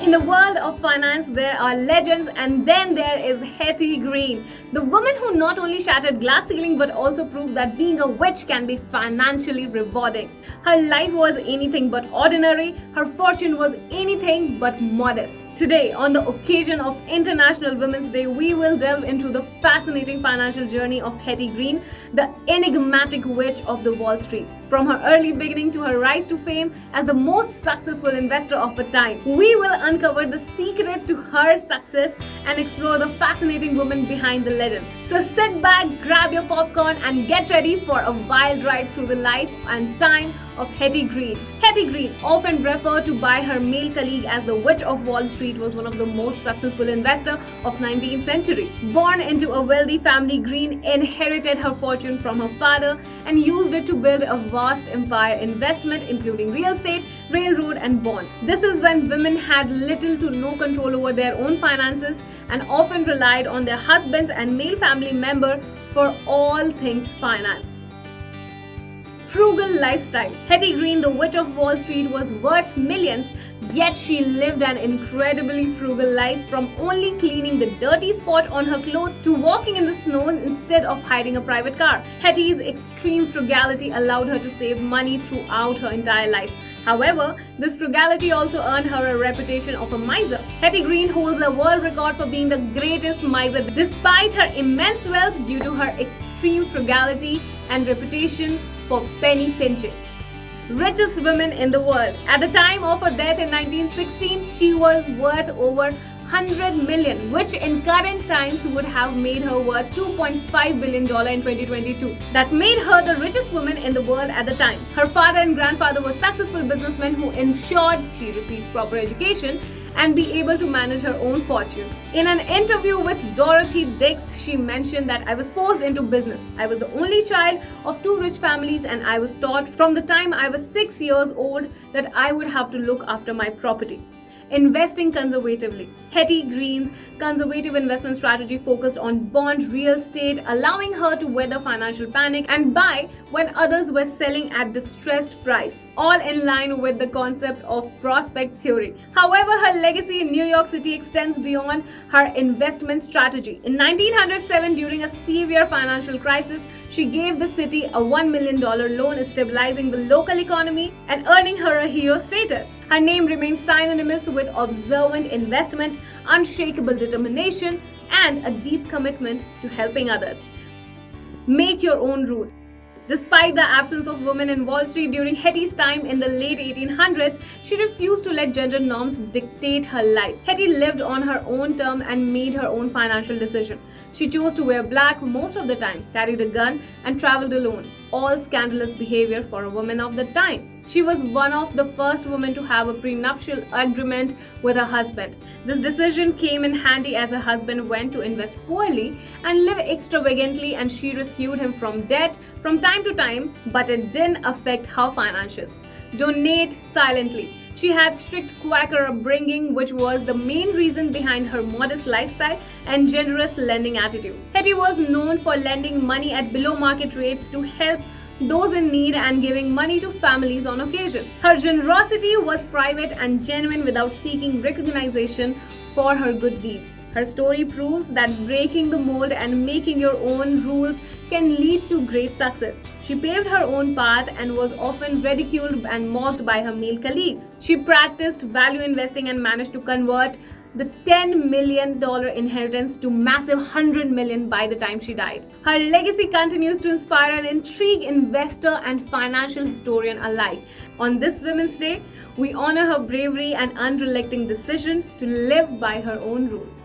In the world of finance, there are legends, and then there is Hetty Green, the woman who not only shattered glass ceiling but also proved that being a witch can be financially rewarding. Her life was anything but ordinary, her fortune was anything but modest. Today, on the occasion of International Women's Day, we will delve into the fascinating financial journey of Hetty Green, the enigmatic witch of the Wall Street. From her early beginning to her rise to fame as the most successful investor of her time, we will uncover the secret to her success and explore the fascinating woman behind the legend. So sit back, grab your popcorn, and get ready for a wild ride through the life and time of Hetty Green. Hetty Green, often referred to by her male colleague as the Witch of Wall Street, was one of the most successful investors of 19th century. Born into a wealthy family, Green inherited her fortune from her father and used it to build a vast empire investment including real estate, railroad and bond. This is when women had little to no control over their own finances and often relied on their husbands and male family member for all things finance. Frugal Lifestyle. Hetty Green, the Witch of Wall Street, was worth millions, yet she lived an incredibly frugal life, from only cleaning the dirty spot on her clothes to walking in the snow instead of hiring a private car. Hetty's extreme frugality allowed her to save money throughout her entire life. However, this frugality also earned her a reputation of a miser. Hetty Green holds a world record for being the greatest miser despite her immense wealth due to her extreme frugality and reputation for penny pinching. Richest woman in the world. At the time of her death in 1916, she was worth over 100 million, which in current times would have made her worth $2.5 billion in 2022. That made her the richest woman in the world at the time. Her father and grandfather were successful businessmen who ensured she received proper education and be able to manage her own fortune. In an interview with Dorothy Dix, she mentioned that I was forced into business. I was the only child of two rich families, and I was taught from the time I was 6 years old that I would have to look after my property. Investing conservatively. Hetty Green's conservative investment strategy focused on bond real estate, allowing her to weather financial panic and buy when others were selling at distressed price, all in line with the concept of prospect theory. However, her legacy in New York City extends beyond her investment strategy. In 1907, during a severe financial crisis, she gave the city a $1 million loan, stabilizing the local economy and earning her a hero status. Her name remains synonymous with observant investment, unshakable determination, and a deep commitment to helping others. Make your own rule. Despite the absence of women in Wall Street during Hetty's time in the late 1800s, she refused to let gender norms dictate her life. Hetty lived on her own term and made her own financial decision. She chose to wear black most of the time, carried a gun, and traveled alone. All scandalous behavior for a woman of the time. She was one of the first women to have a prenuptial agreement with her husband. This decision came in handy as her husband went to invest poorly and live extravagantly, and she rescued him from debt from time to time, but it didn't affect her finances. Donate silently. She had strict Quaker upbringing, which was the main reason behind her modest lifestyle and generous lending attitude. Hetty was known for lending money at below market rates to help those in need and giving money to families on occasion. Her generosity was private and genuine, without seeking recognition for her good deeds. Her story proves that breaking the mold and making your own rules can lead to great success. She paved her own path and was often ridiculed and mocked by her male colleagues. She practiced value investing and managed to convert the $10 million inheritance to massive $100 million by the time she died. Her legacy continues to inspire and intrigue investor and financial historian alike. On this Women's Day, we honor her bravery and unrelenting decision to live by her own rules.